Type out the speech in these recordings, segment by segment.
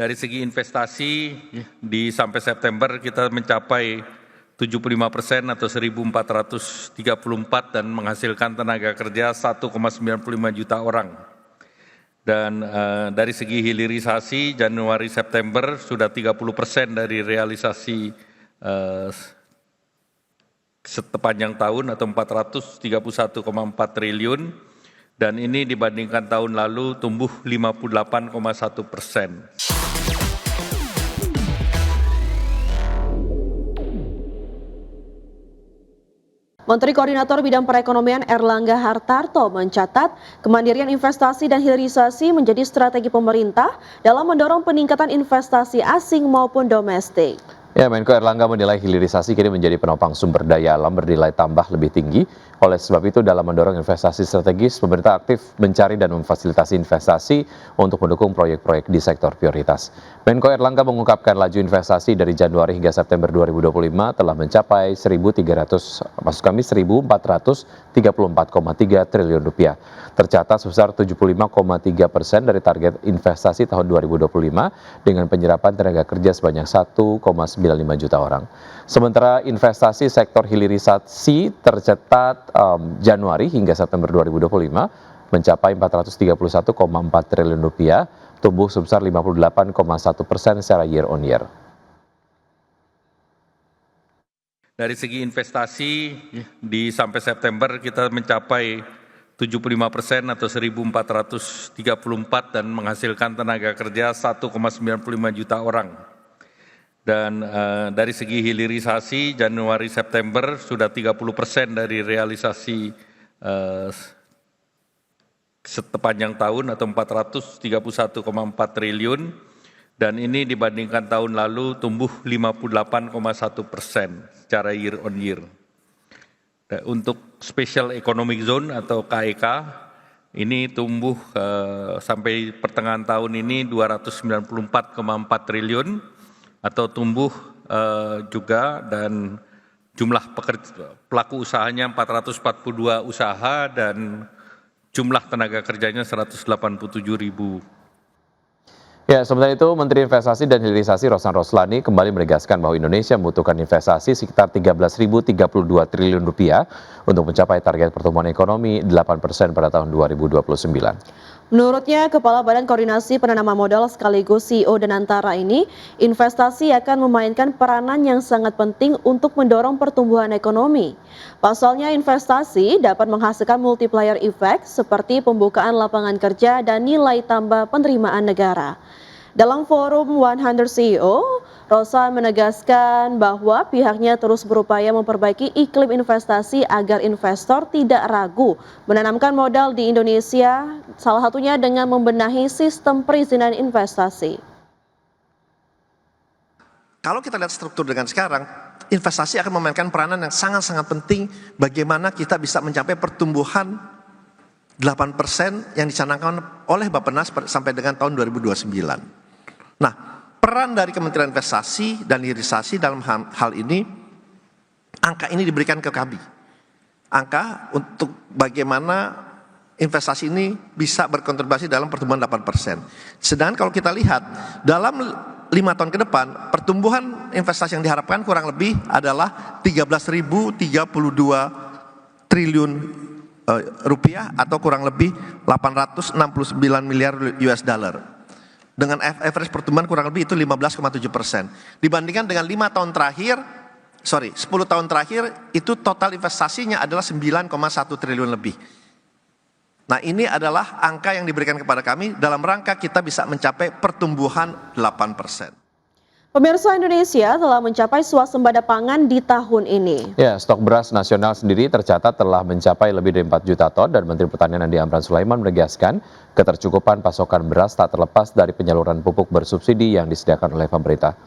Dari segi investasi di sampai September kita mencapai 75% atau 1.434 dan menghasilkan tenaga kerja 1,95 juta orang. Dan dari segi hilirisasi Januari September sudah 30% dari realisasi sepanjang tahun atau 431,4 triliun, dan ini dibandingkan tahun lalu tumbuh 58,1%. Menteri Koordinator Bidang Perekonomian Erlangga Hartarto mencatat kemandirian investasi dan hilirisasi menjadi strategi pemerintah dalam mendorong peningkatan investasi asing maupun domestik. Ya, Menko Erlangga menilai hilirisasi kini menjadi penopang sumber daya alam bernilai tambah lebih tinggi. Oleh sebab itu, dalam mendorong investasi strategis, pemerintah aktif mencari dan memfasilitasi investasi untuk mendukung proyek-proyek di sektor prioritas. Menko Erlangga mengungkapkan laju investasi dari Januari hingga September 2025 telah mencapai 1.434,3 triliun rupiah. Tercatat sebesar 75,3% dari target investasi tahun 2025 dengan penyerapan tenaga kerja sebanyak 1,95 juta orang. Sementara investasi sektor hilirisasi tercatat Januari hingga September 2025 mencapai 431,4 triliun rupiah, tumbuh sebesar 58,1% secara year on year. Dari segi investasi di sampai September kita mencapai 75% atau 1.434 dan menghasilkan tenaga kerja 1,95 juta orang. Dan dari segi hilirisasi Januari September sudah 30% dari realisasi sepanjang tahun atau 431,4 triliun, dan ini dibandingkan tahun lalu tumbuh 58,1% secara year on year. Untuk Special Economic Zone atau KEK ini tumbuh sampai pertengahan tahun ini 294,4 triliun atau tumbuh juga, dan jumlah pelaku usahanya 442 usaha dan jumlah tenaga kerjanya 187.000. Ya, sementara itu Menteri Investasi dan Hilirisasi Rosan Roslani kembali menegaskan bahwa Indonesia membutuhkan investasi sekitar 13.032 triliun rupiah untuk mencapai target pertumbuhan ekonomi 8% pada tahun 2029. Menurutnya, Kepala Badan Koordinasi Penanaman Modal sekaligus CEO Danantara ini, investasi akan memainkan peranan yang sangat penting untuk mendorong pertumbuhan ekonomi. Pasalnya, investasi dapat menghasilkan multiplier effect seperti pembukaan lapangan kerja dan nilai tambah penerimaan negara. Dalam forum 100 CEO, Rosan menegaskan bahwa pihaknya terus berupaya memperbaiki iklim investasi agar investor tidak ragu menanamkan modal di Indonesia, salah satunya dengan membenahi sistem perizinan investasi. Kalau kita lihat struktur dengan sekarang, investasi akan memainkan peranan yang sangat-sangat penting bagaimana kita bisa mencapai pertumbuhan 8% yang dicanangkan oleh Bappenas sampai dengan tahun 2029. Nah, peran dari Kementerian Investasi dan Hilirisasi dalam hal ini, angka ini diberikan ke kami. Angka untuk bagaimana investasi ini bisa berkontribusi dalam pertumbuhan 8%. Sedangkan kalau kita lihat, dalam 5 tahun ke depan, pertumbuhan investasi yang diharapkan kurang lebih adalah 13.032 triliun rupiah atau kurang lebih 869 miliar US dollar. Dengan average pertumbuhan kurang lebih itu 15,7%. Dibandingkan dengan 10 tahun terakhir itu total investasinya adalah 9,1 triliun lebih. Nah, ini adalah angka yang diberikan kepada kami dalam rangka kita bisa mencapai pertumbuhan 8%. Pemirsa, Indonesia telah mencapai swasembada pangan di tahun ini. Ya, stok beras nasional sendiri tercatat telah mencapai lebih dari 4 juta ton dan Menteri Pertanian Andi Amran Sulaiman menegaskan ketercukupan pasokan beras tak terlepas dari penyaluran pupuk bersubsidi yang disediakan oleh pemerintah.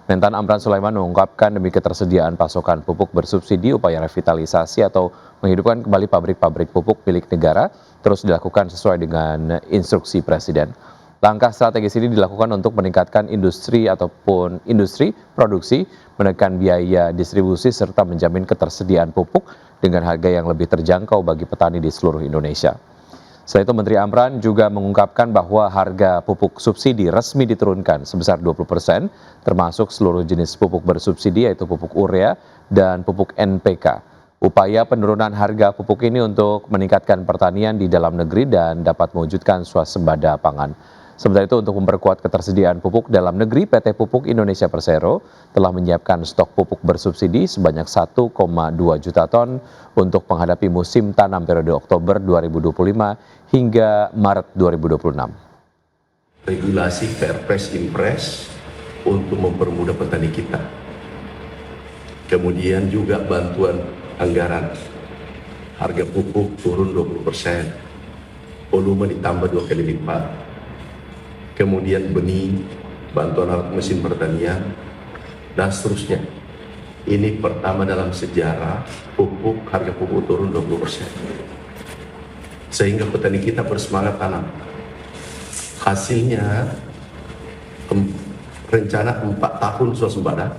Mentan Amran Sulaiman mengungkapkan demi ketersediaan pasokan pupuk bersubsidi, upaya revitalisasi atau menghidupkan kembali pabrik-pabrik pupuk milik negara terus dilakukan sesuai dengan instruksi Presiden. Langkah strategis ini dilakukan untuk meningkatkan industri produksi, menekan biaya distribusi, serta menjamin ketersediaan pupuk dengan harga yang lebih terjangkau bagi petani di seluruh Indonesia. Selain itu, Menteri Amran juga mengungkapkan bahwa harga pupuk subsidi resmi diturunkan sebesar 20%, termasuk seluruh jenis pupuk bersubsidi yaitu pupuk urea dan pupuk NPK. Upaya penurunan harga pupuk ini untuk meningkatkan pertanian di dalam negeri dan dapat mewujudkan swasembada pangan. Sementara itu, untuk memperkuat ketersediaan pupuk dalam negeri, PT Pupuk Indonesia Persero telah menyiapkan stok pupuk bersubsidi sebanyak 1,2 juta ton untuk menghadapi musim tanam periode Oktober 2025 hingga Maret 2026. Regulasi Perpres Impres untuk mempermudah petani kita. Kemudian juga bantuan anggaran. Harga pupuk turun 20%. Volume ditambah 2 kali lipat. Kemudian benih, bantuan alat mesin pertanian, dan seterusnya. Ini pertama dalam sejarah harga pupuk turun 20%. Sehingga petani kita bersemangat tanam. Hasilnya rencana 4 tahun swasembada,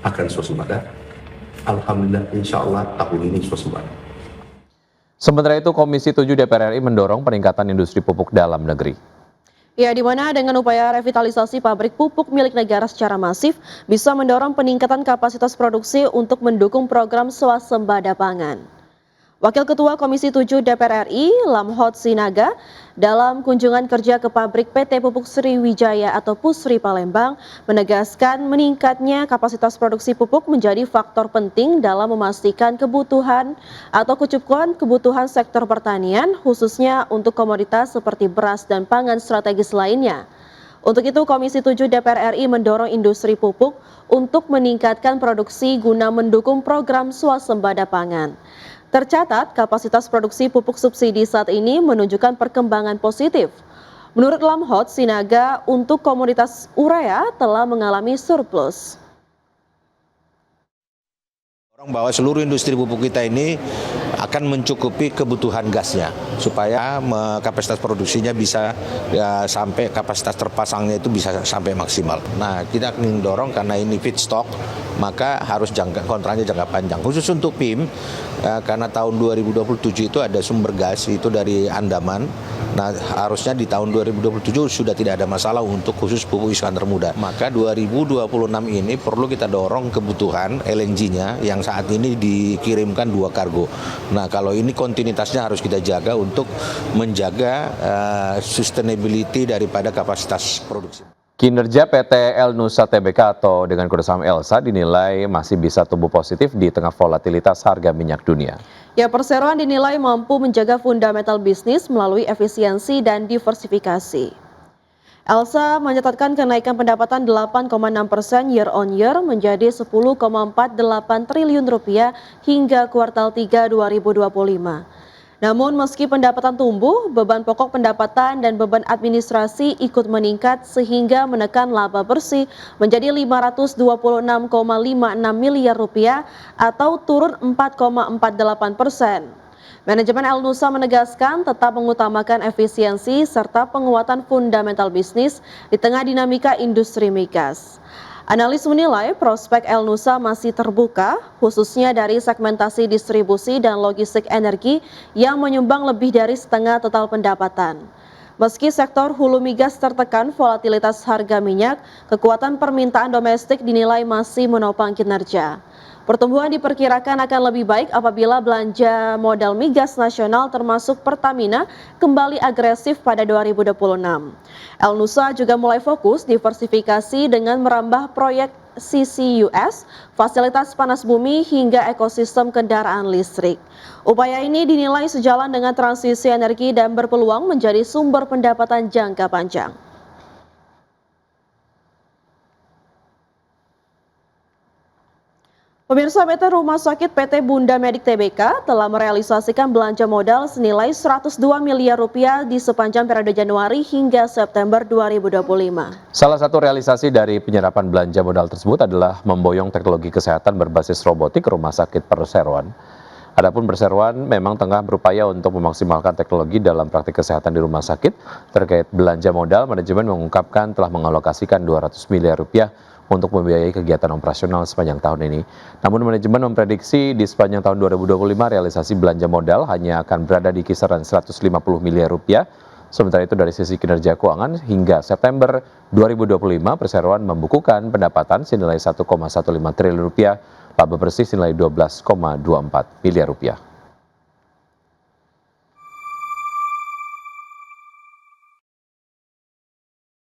akan swasembada. Alhamdulillah, insya Allah tahun ini swasembada. Sementara itu, Komisi 7 DPR RI mendorong peningkatan industri pupuk dalam negeri. Ya, di mana dengan upaya revitalisasi pabrik pupuk milik negara secara masif bisa mendorong peningkatan kapasitas produksi untuk mendukung program swasembada pangan. Wakil Ketua Komisi 7 DPR RI, Lamhot Sinaga, dalam kunjungan kerja ke pabrik PT Pupuk Sriwijaya atau Pusri Palembang, menegaskan meningkatnya kapasitas produksi pupuk menjadi faktor penting dalam memastikan kebutuhan atau kecukupan kebutuhan sektor pertanian, khususnya untuk komoditas seperti beras dan pangan strategis lainnya. Untuk itu, Komisi 7 DPR RI mendorong industri pupuk untuk meningkatkan produksi guna mendukung program swasembada pangan. Tercatat, kapasitas produksi pupuk subsidi saat ini menunjukkan perkembangan positif. Menurut Lamhot Sinaga, untuk komoditas urea telah mengalami surplus. Bahwa seluruh industri pupuk kita ini akan mencukupi kebutuhan gasnya supaya kapasitas produksinya bisa sampai kapasitas terpasangnya itu bisa sampai maksimal. Nah, kita akan mendorong karena ini feedstock, maka harus kontraknya jangka panjang. Khusus untuk PIM, karena tahun 2027 itu ada sumber gas itu dari Andaman. Nah, harusnya di tahun 2027 sudah tidak ada masalah untuk khusus pupuk Iskandar Muda. Maka 2026 ini perlu kita dorong kebutuhan LNG-nya yang saat ini dikirimkan 2 kargo. Nah, kalau ini kontinuitasnya harus kita jaga untuk menjaga sustainability daripada kapasitas produksi. Kinerja PT El Nusa Tbk atau dengan kode saham ELSA dinilai masih bisa tumbuh positif di tengah volatilitas harga minyak dunia. Ya, perseroan dinilai mampu menjaga fundamental bisnis melalui efisiensi dan diversifikasi. ELSA mencatatkan kenaikan pendapatan 8,6% year on year menjadi 10,48 triliun rupiah hingga kuartal 3 2025. Namun meski pendapatan tumbuh, beban pokok pendapatan dan beban administrasi ikut meningkat sehingga menekan laba bersih menjadi 526,56 miliar rupiah atau turun 4,48%. Manajemen El Nusa menegaskan tetap mengutamakan efisiensi serta penguatan fundamental bisnis di tengah dinamika industri migas. Analis menilai prospek El Nusa masih terbuka, khususnya dari segmentasi distribusi dan logistik energi yang menyumbang lebih dari setengah total pendapatan. Meski sektor hulu migas tertekan volatilitas harga minyak, kekuatan permintaan domestik dinilai masih menopang kinerja. Pertumbuhan diperkirakan akan lebih baik apabila belanja modal migas nasional termasuk Pertamina kembali agresif pada 2026. El Nusa juga mulai fokus diversifikasi dengan merambah proyek CCUS, fasilitas panas bumi hingga ekosistem kendaraan listrik. Upaya ini dinilai sejalan dengan transisi energi dan berpeluang menjadi sumber pendapatan jangka panjang. Pemirsa, PT Rumah Sakit PT Bunda Medik Tbk telah merealisasikan belanja modal senilai 102 miliar rupiah di sepanjang periode Januari hingga September 2025. Salah satu realisasi dari penyerapan belanja modal tersebut adalah memboyong teknologi kesehatan berbasis robotik ke Rumah Sakit Perseroan. Adapun Perseroan memang tengah berupaya untuk memaksimalkan teknologi dalam praktik kesehatan di rumah sakit. Terkait belanja modal, manajemen mengungkapkan telah mengalokasikan 200 miliar rupiah untuk membiayai kegiatan operasional sepanjang tahun ini. Namun manajemen memprediksi di sepanjang tahun 2025 realisasi belanja modal hanya akan berada di kisaran 150 miliar rupiah. Sementara itu dari sisi kinerja keuangan hingga September 2025 perseroan membukukan pendapatan senilai 1,15 triliun rupiah, laba bersih senilai 12,24 miliar rupiah.